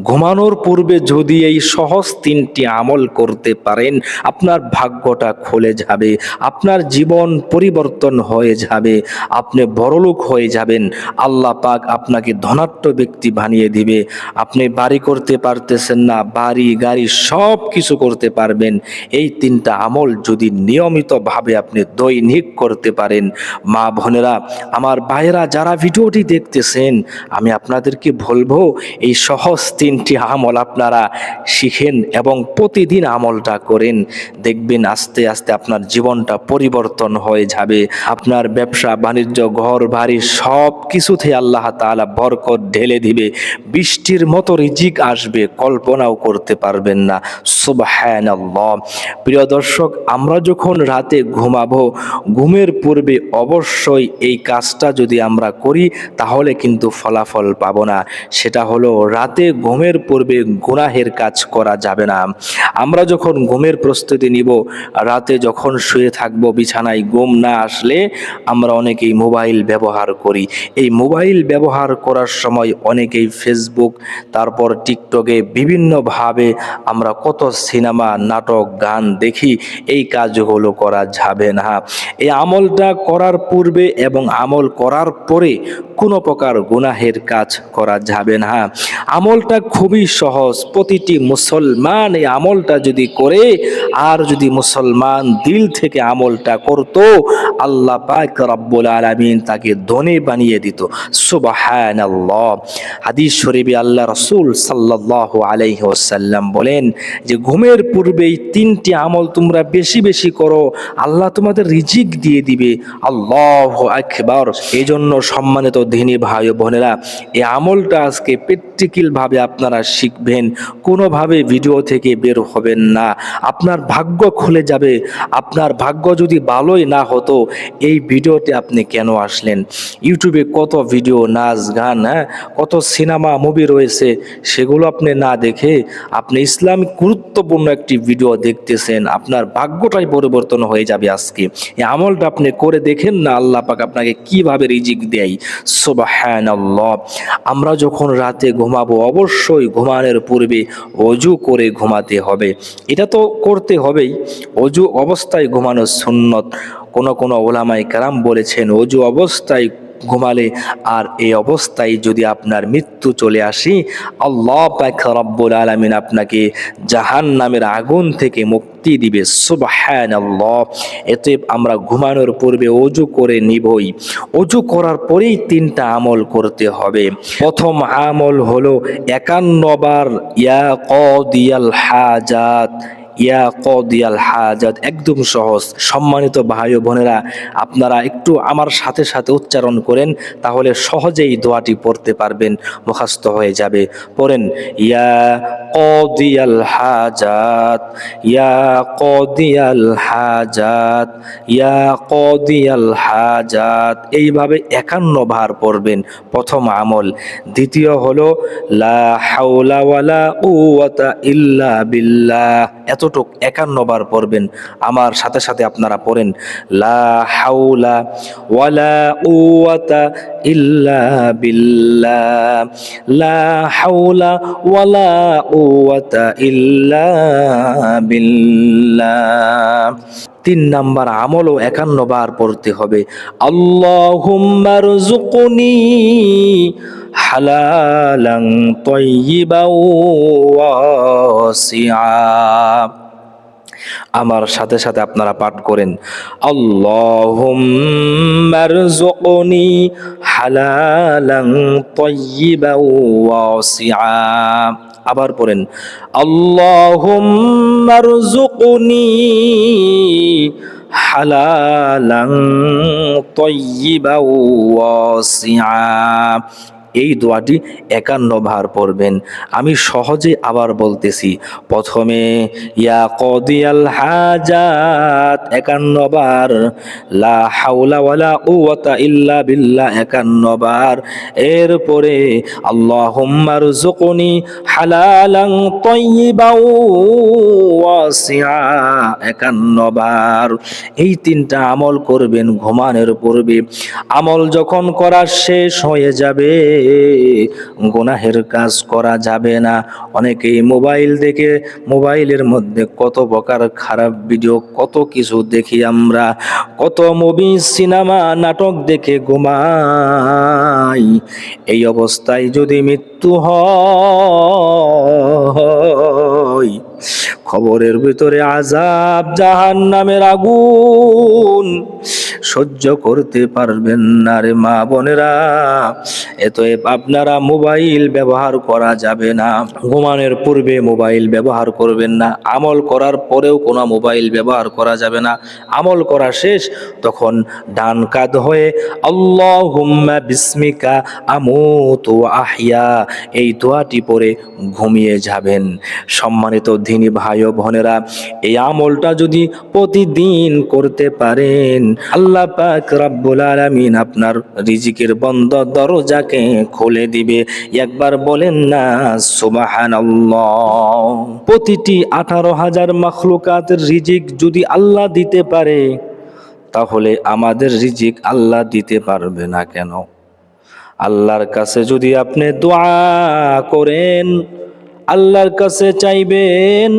ঘুমানোর পূর্বে যদি এই সহজ 3টি আমল করতে পারেন, আপনার ভাগ্যটা খুলে যাবে, আপনার জীবন পরিবর্তন হয়ে যাবে, আপনি বড়লোক হয়ে যাবেন। আল্লাহ পাক আপনাকে ধনাঢ্য ব্যক্তি বানিয়ে দিবে। আপনি বাড়ি করতে পারতেছেন না, বাড়ি গাড়ি সব কিছু করতে পারবেন। এই 3টা আমল যদি নিয়মিতভাবে আপনি দৈনিক করতে পারেন। মা বোনেরা, আমার ভাইয়েরা যারা ভিডিওটি দেখতেছেন, আমি আপনাদেরকে বলবো এই সহজ 3টি আমল আপনারা শিখেন এবং প্রতিদিন আমলটা করেন। দেখবেন আস্তে আস্তে আপনার জীবনটা পরিবর্তন হয়ে যাবে। আপনার ব্যবসা বাণিজ্য ঘর বাড়ি সব কিছুতে আল্লাহ তাআলা বরকত ঢেলে দিবে। বৃষ্টির মতো রিজিক আসবে, কল্পনাও করতে পারবেন না। সুবহানাল্লাহ। প্রিয় দর্শক, আমরা যখন রাতে ঘুমাবো, ঘুমের পূর্বে অবশ্যই এই কাজটা যদি আমরা করি তাহলে কিন্তু ফলাফল পাবো না। সেটা হলো রাতে ঘুমের পূর্বে গুনাহের কাজ করা যাবে না। আমরা যখন ঘুমের প্রস্তুতি নিব, রাতে যখন শুয়ে থাকবো বিছানায়, ঘুম না আসলে আমরা অনেকেই মোবাইল ব্যবহার করি। এই মোবাইল ব্যবহার করার সময় অনেকেই ফেসবুক, তারপর টিকটকে বিভিন্নভাবে আমরা কত সিনেমা নাটক গান দেখি। এই কাজগুলো করা যাবে না। এই আমলটা করার পূর্বে এবং আমল করার পরে কোনো প্রকার গুনাহের কাজ করা যাবে না। আমলটা খুবই সহজ। প্রতিটি মুসলমান এই আমলটা যদি করে, আর যদি মুসলমান দিল থেকে আমলটা করত, আল্লাহ পাক রব্বুল আলামিন তাকে ধনী বানিয়ে দিত। সুবহানাল্লাহ। হাদিস শরীফে আল্লাহ রাসূল সাল্লাল্লাহু আলাইহি ওয়াসাল্লাম বলেন যে ঘুমের পূর্বেই 3টি আমল তোমরা বেশি বেশি করো, আল্লাহ তোমাদের রিজিক দিয়ে দিবে। আল্লাহু আকবার। এই জন্য সম্মানিত দিনী ভাই ও বোনেরা, এই আমলটা আজকে প্র্যাকটিক্যাল ভাবে আপনারা শিখবেন। কোনোভাবে ভিডিও থেকে বের হবেন না, আপনার ভাগ্য খুলে যাবে। আপনার ভাগ্য যদি ভালোই না হতো, এই ভিডিওতে আপনি কেন আসলেন? ইউটিউবে কত ভিডিও, নাচ গান, কত সিনেমা মুভি রয়েছে, সেগুলো আপনি না দেখে আপনি ইসলামিক গুরুত্বপূর্ণ একটি ভিডিও দেখতেছেন। আপনার ভাগ্যটাই পরিবর্তন হয়ে যাবে আজকে। এই আমলটা আপনি করে দেখেন না, আল্লাহ পাক আপনাকে কিভাবে রিজিক দেয়। সুবহানাল্লাহ। আমরা যখন রাতে ঘুমাবো, অবশ্যই ঘুমানোর পূর্বে ওযু করে ঘুমাতে হবে। এটা তো করতে হবেই। ওযু অবস্থায় ঘুমানো সুন্নত। কোন ওলামায়ে কেরাম বলেছেন ওযু অবস্থায় ঘুমালে, আর এই অবস্থায় যদি আপনার মৃত্যু চলে আসে, আল্লাহ পাক রব্বুল আলামিন আপনাকে জাহান্নামের আগুন থেকে মুক্তি দিবে। সুবহানাল্লাহ। এতে আমরা ঘুমানোর পূর্বে ওযু করে নিবই। ওযু করার পরেই 3টা আমল করতে হবে। প্রথম আমল হলো 51 বার ইয়া কাদিয়াল হাজাত। ইয়া কাদিয়াল হাজাত, একদম সহজ। সম্মানিত ভাই ও বোনেরা, আপনারা একটু আমার সাথে সাথে উচ্চারণ করেন, তাহলে সহজেই দোয়াটি পড়তে পারবেন, মুখস্থ হয়ে যাবে। পড়েন, ইয়া কাদিয়াল হাজাত, ইয়া কাদিয়াল হাজাত, ইয়া কাদিয়াল হাজাত। এইভাবে 51 বার পড়বেন, প্রথম আমল। দ্বিতীয় হলো লা হাওলা ওয়ালা কুওয়াতা ইল্লা বিল্লাহ। এতটুক 51 বার পড়বেন। আমার সাথে সাথে আপনারা পড়েন, লা হাওলা ওয়ালা কুওয়াতা ইল্লা বিল্লাহ, লা হাওলা ওয়ালা কুওয়াতা ইল্লা বিল্লাহ। 3 নাম্বার আমলও 51 বার পড়তে হবে। আল্লাহুম্মা রযুকনি হালালান তাইয়িবান ওয়াসিআ। আমার সাথে সাথে আপনারা পাঠ করেন, আল্লাহুম্মা রযুকনি হালালান তাইয়িবান ওয়াসিআ। আবার পড়েন, আল্লাহুম্মা রযুকনি হালালান তাইয়িবান ওয়াসিআ। এই দোয়াটি 51 বার পড়বেন। আমি সহজে আবার বলতেছি। প্রথমে ইয়া কাদিয়াল হাজাত 51 বার, লা হাওলা ওয়ালা কুওয়াতা ইল্লা বিল্লাহ 51 বার, এরপরে আল্লাহুম্মা রযুকনি হালালান তাইয়িবান ওয়াসিআ 51 বার। এই 3টা আমল করবেন ঘুমানোর পূর্বে। আমল যখন করা শেষ হয়ে যাবে, গুনাহের কাজ করা যাবে না। অনেকেই মোবাইল দেখে মোবাইলের মধ্যে কত প্রকার খারাপ ভিডিও, কত কিছু দেখি আমরা, কত মুভি সিনেমা নাটক দেখে ঘুমাই। এই অবস্থায় যদি মৃত্যু হয়, খবরের ভিতরে আযাব, জাহান্নামের আগুন সহ্য করতে পারবেন না রে মা বোনেরা। এতএব আপনারা মোবাইল ব্যবহার করা যাবে না। ঘুমানোর পূর্বে মোবাইল ব্যবহার করবেন না, আমল করার পরেও কোনো মোবাইল ব্যবহার করা যাবে না। আমল করা শেষ, তখন ডান কাঁধ হয়ে আল্লাহুম্মা বিসমিকা আমুতু ওয়া আহইয়া এই দোয়াটি পড়ে ঘুমিয়ে যাবেন। সম্মানিত দিনী ভাই ও বোনেরা, এই আমলটা যদি প্রতিদিন করতে পারেন, আল্লাহ পাক রব্বুল আলামিন আপনার রিজিকের বন্ধ দরজাকে খুলে দিবে। একবার বলেন না সুবহানাল্লাহ। প্রতিটি 18,000 মাখলুকাতের রিজিক যদি আল্লাহ দিতে পারে, তাহলে আমাদের রিজিক আল্লাহ দিতে পারবে না কেন? আল্লাহর কাছে যদি আপনি দোয়া করেন, আল্লাহর কাছে চাইবেন,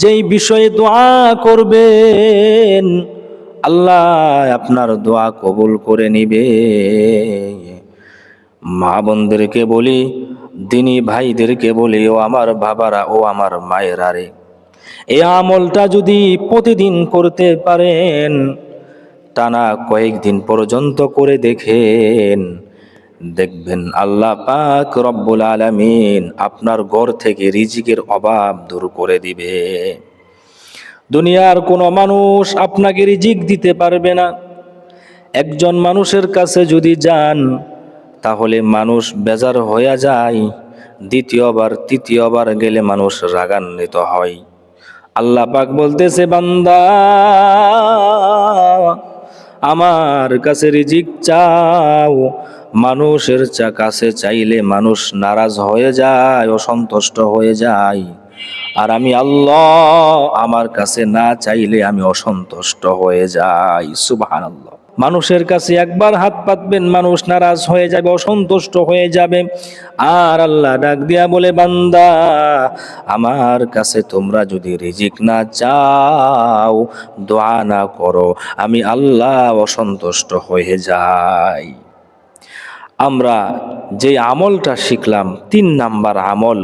যেই বিষয়ে দোয়া করবেন আল্লাহ আপনার দোয়া কবুল করে নিবে। মা বোনদেরকে বলি, দিনী ভাইদেরকে বলি, ও আমার বাবারা, ও আমার মায়েরা রে, এই আমলটা যদি প্রতিদিন করতে পারেন, টানা কয়েকদিন পর্যন্ত করে দেখেন, দেখবেন আল্লাহ পাক রব্বুল আলামিন আপনার ঘর থেকে রিজিকের অভাব দূর করে দিবে। দুনিয়ার কোনো মানুষ আপনাকে রিজিক দিতে পারবে না। একজন মানুষের কাছে যদি যান, তাহলে মানুষ বেজার হয়ে যায়, দ্বিতীয়বার তৃতীয়বার গেলে মানুষ রাগান্বিত হয়। আল্লাহ পাক বলতেছে, বান্দা আমার কাছে রিজিক চাও। মানুষের কাছে চাইলে মানুষ নারাজ হয়ে যায়, অসন্তুষ্ট হয়ে যায়, আর আমি আল্লাহ আমার কাছে না চাইলে আমি অসন্তুষ্ট হয়ে যাই। সুবহানাল্লাহ। মানুষের কাছে একবার হাত পাতবেন, মানুষ নারাজ হয়ে যাবে, অসন্তুষ্ট হয়ে যাবে, আর আল্লাহ ডাক দিয়া বলে, বান্দা আমার কাছে তোমরা যদি রিজিক না চাও, দোয়া না করো, আমি আল্লাহ অসন্তুষ্ট হয়ে যাই। আমরা যে আমলটা শিখলাম, 3 নাম্বার আমল,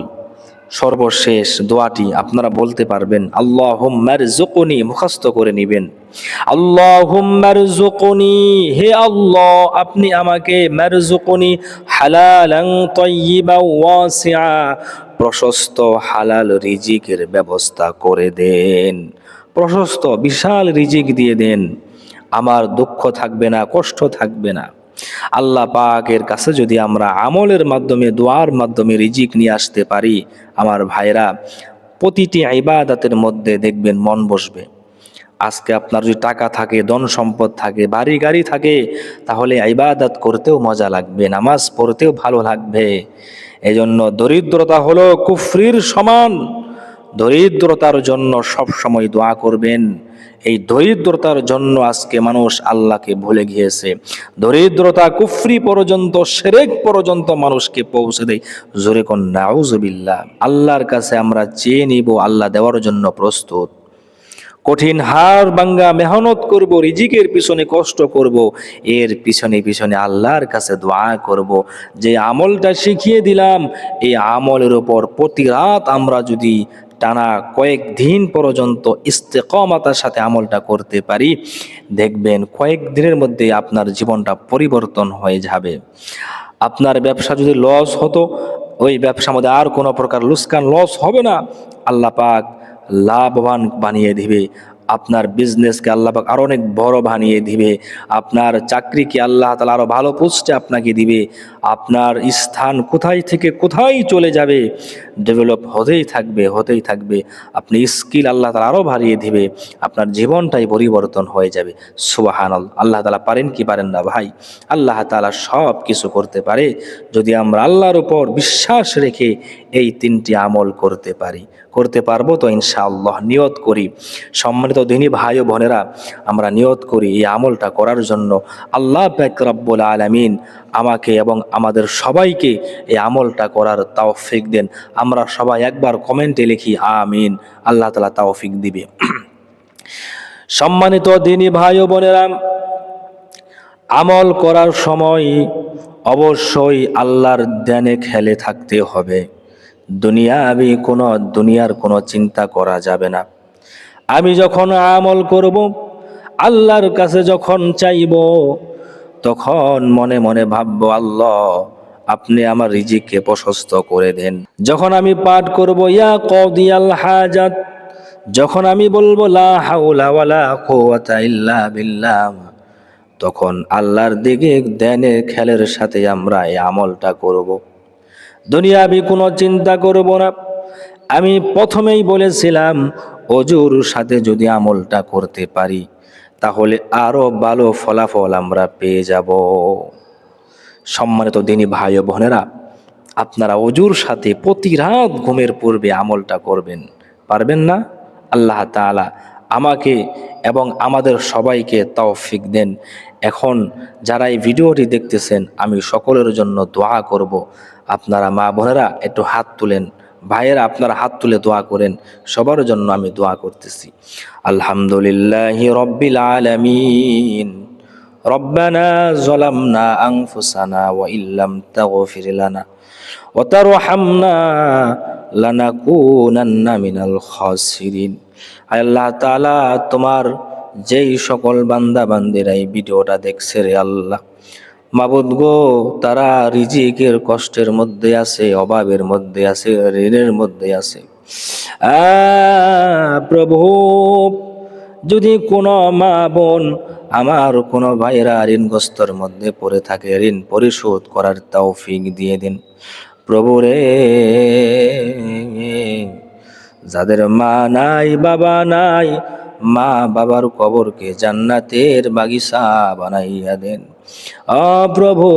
সর্বশেষ দোয়াটি আপনারা বলতে পারবেন, আল্লাহুম্মা রযুকনি, মুখস্থ করে নেবেন। আল্লাহুম্মা রযুকনি, হে আল্লাহ আপনি আমাকে, মারযুকনি হালালান তাইয়্যিবান ওয়াসিআ, প্রশস্ত হালাল রিজিকের ব্যবস্থা করে দেন। প্রশস্ত বিশাল রিজিক দিয়ে দেন, আমার দুঃখ থাকবে না, কষ্ট থাকবে না। আল্লাহ পাকের কাছে যদি আমরা আমলের মাধ্যমে, দোয়ার মাধ্যমে রিজিক নিয়ে আসতে পারি, আমার ভাইরা, প্রতিটি ইবাদতের মধ্যে দেখবেন মন বসবে। আজকে আপনার যদি টাকা থাকে, ধন সম্পদ থাকে, বাড়ি গাড়ি থাকে, তাহলে ইবাদত করতেও মজা লাগবে, নামাজ পড়তেও ভালো লাগবে। এজন্য দরিদ্রতা হলো কুফরির সমান। দরিদ্রতার জন্য সব সময় দোয়া করবেন। এই দরিদ্রতার জন্য আজকে মানুষ আল্লাহকে ভুলে গিয়েছে। দরিদ্রতা কুফরি পর্যন্ত, শিরক পর্যন্ত মানুষকে পৌঁছে দেয়। জোরে কোন নাউজুবিল্লাহ। আল্লাহর কাছে আমরা চেয়ে নিব, আল্লাহ দেওয়ার জন্য প্রস্তুত। কঠিন হাড় ভাঙ্গা মেহনত করব, রিজিকের পিছনে কষ্ট করব, এর পিছনে পিছনে আল্লাহর কাছে দোয়া করব। যে আমলটা শিখিয়ে দিলাম, এই আমলের উপর প্রতি রাত আমরা যদি টানা কয়েকদিন পর্যন্ত ইস্তেকামাতার সাথে আমলটা করতে পারি, দেখবেন কয়েকদিনের মধ্যে আপনার জীবনটা পরিবর্তন হয়ে যাবে। আপনার ব্যবসা যদি লস হতো, ওই ব্যবসার মধ্যে আর কোনো প্রকার লুসকান লস হবে না। আল্লাহ পাক লাভবান বানিয়ে দিবে। আপনার বিজনেসকে আল্লাহ পাক আরো অনেক বড় বানিয়ে দিবে। আপনার চাকরিকে আল্লাহ তাআলা আরো ভালো পোস্টে আপনাকে দিবে। আপনার স্থান কোথায় থেকে কোথায় চলে যাবে, ডেভেলপ হতেই থাকবে। আপনি স্কিল আল্লাহ তাআলা আরও বাড়িয়ে দিবে, আপনার জীবনটাই পরিবর্তন হয়ে যাবে। সুবহানাল্লাহ। আল্লাহ তাআলা পারেন কি পারেন না ভাই? আল্লাহ তাআলা সব কিছু করতে পারে যদি আমরা আল্লাহর উপর বিশ্বাস রেখে এই 3টি আমল করতে পারবো তো ইনশাআল্লাহ। নিয়ত করি, সম্মানিত দিনী ভাই ও বোনেরা, আমরা নিয়ত করি এই আমলটা করার জন্য। আল্লাহ পাক রব্বুল আলামিন আমাকে এবং আমাদের সবাইকে এই আমলটা করার তৌফিক দেন। আমরা সবাই একবার কমেন্টে লিখি আমিন। আল্লাহ তাআলা তৌফিক দিবে। সম্মানিত দিনী ভাই ও বোনেরা, আমল করার সময় অবশ্যই আল্লাহর ধ্যানে খেলে থাকতে হবে। দুনিয়ার কোনো চিন্তা করা যাবে না। আমি যখন আমল করব, আল্লাহর কাছে যখন চাইব, তখন মনে মনে ভাববো, আল্লাহ আপনি আমার রিজিককে প্রশস্ত করে দেন। যখন আমি পাঠ করব ইয়া কাদিয়াল হাজাত, যখন আমি বলবো লা হাওলা ওয়ালা কুওয়াতা ইল্লা বিল্লাহ, তখন আল্লাহর দিকে ধ্যানের খেলের সাথে আমরা এই আমলটা করব। দুনিয়াবি কোনো চিন্তা করব না। আমি প্রথমেই বলেছিলাম, অজুর সাথে যদি আমলটা করতে পারি তাহলে আরো ভালো ফলাফল আমরা পেয়ে যাব। সম্মানিত দিনী ভাই ও বোনেরা, আপনারা অজুর সাথে প্রতি রাত ঘুমের পূর্বে আমলটা করবেন, পারবেন না? আল্লাহ তাআলা আমাকে এবং আমাদের সবাইকে তৌফিক দেন। এখন যারা এই ভিডিওটি দেখতেছেন, আমি সকলের জন্য দোয়া করব। আপনারা মা বোনেরা একটু হাত তুলেন, ভাইয়েরা আপনারা হাত তুলে দোয়া করেন। সবার জন্য আমি দোয়া করতেছি। আলহামদুলিল্লাহি রাব্বিল আলামিন। রব্বানা যালামনা আনফুসানা ওয়া ইল্লাম তাগফির লানা ওয়া তারহামনা লানাকুনান্না মিনাল খাসিরিন। আল্লাহ তাআলা, তোমার যেই সকল বান্দা বান্দিরা এই ভিডিওটা দেখছে রে আল্লাহ, মাবুদ গো, তারা রিজিকের কষ্টের মধ্যে আছে, অভাবের মধ্যে আছে, ঋণের মধ্যে আছে। প্রভু, যদি কোনো মা বোন, আমার কোনো ভাইরা ঋণগ্রস্তর মধ্যে পড়ে থাকে, ঋণ পরিশোধ করার তৌফিক দিয়ে দিন প্রভু রে। যাদের মা নাই, বাবা নাই, মা বাবার কবরকে জান্নাতের বাগিচা বানাইয়া দেন। প্রভু,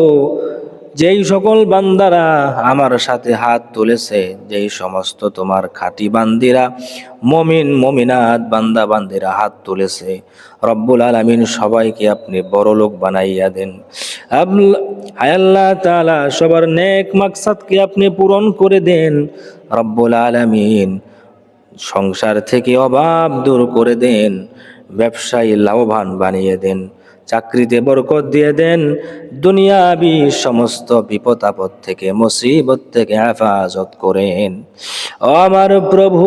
যেই সকল বান্দারা আমার সাথে হাত তুলেছে, যেই সমস্ত তোমার খাঁটি বান্দিরা, মমিন মমিনাত বান্দা বান্দিরা হাত তুলেছে, রব্বুল আলামিন সবাইকে আপনি বড়লোক বানাইয়া দেন। হায় আল্লাহ তাআলা, সবার নেক মাকসাদকে আপনি পূরণ করে দেন রব্বুল আলামিন। সংসার থেকে অভাব দূর করে দেন, ব্যবসায়ী লাভবান বানিয়ে দেন, চাকরিতে বরকত দিয়ে দেন, দুনিয়াবি সমস্ত বিপদ আপদ থেকে, মুসিবত থেকে হেফাজত করেন। আমার প্রভু,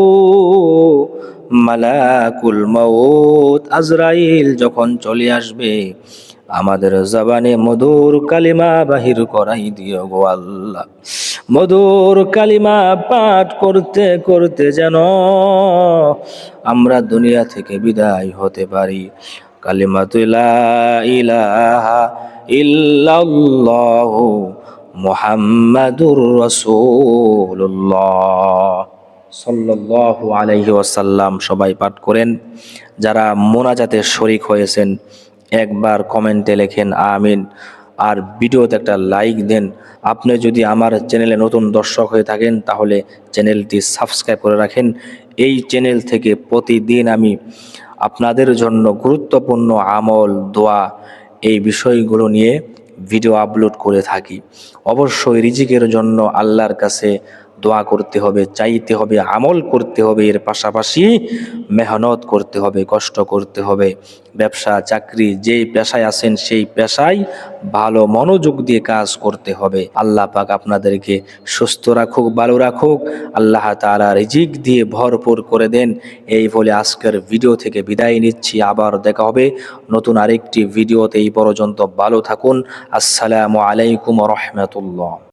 মালাকুল মউত আজরাইল যখন চলে আসবে, আমাদের জবানে মধুর কালিমা বাহির করাই দিও গো আল্লাহ। মধুর কালিমা পাঠ করতে করতে যেন আমরা দুনিয়া থেকে বিদায় হতে পারি। কালিমাতু লা ইলাহা ইল্লাল্লাহু মুহাম্মাদুর রাসূলুল্লাহ সাল্লাল্লাহু আলাইহি ওয়াসাল্লাম সবাই পাঠ করেন। যারা মোনাজাতে শরীক হয়েছেন একবার কমেন্টে লেখেন আমিন, আর ভিডিওতে একটা লাইক দেন। আপনি যদি আমার চ্যানেলে নতুন দর্শক হয়ে থাকেন তাহলে চ্যানেলটি সাবস্ক্রাইব করে রাখেন। এই চ্যানেল থেকে প্রতিদিন আমি আপনাদের জন্য গুরুত্বপূর্ণ আমল, দোয়া, এই বিষয়গুলো নিয়ে ভিডিও আপলোড করে থাকি। অবশ্যই রিজিকের জন্য আল্লাহর কাছে দোয়া করতে হবে, চাইতে হবে, আমল করতে হবে, এর পাশাপাশি মেহনত করতে হবে, কষ্ট করতে হবে। ব্যবসা চাকরি যেই পেশায় আছেন সেই পেশায় ভালো মনোযোগ দিয়ে কাজ করতে হবে। আল্লাহ পাক আপনাদেরকে সুস্থ রাখুক, ভালো রাখুক। আল্লাহ তাআলা রিজিক দিয়ে ভরপুর করে দেন। এই বলে আজকের ভিডিও থেকে বিদায় নিচ্ছি। আবার দেখা হবে নতুন আরেকটি ভিডিওতে। এই পর্যন্ত ভালো থাকুন। আসসালামু আলাইকুম ওয়া রাহমাতুল্লাহ।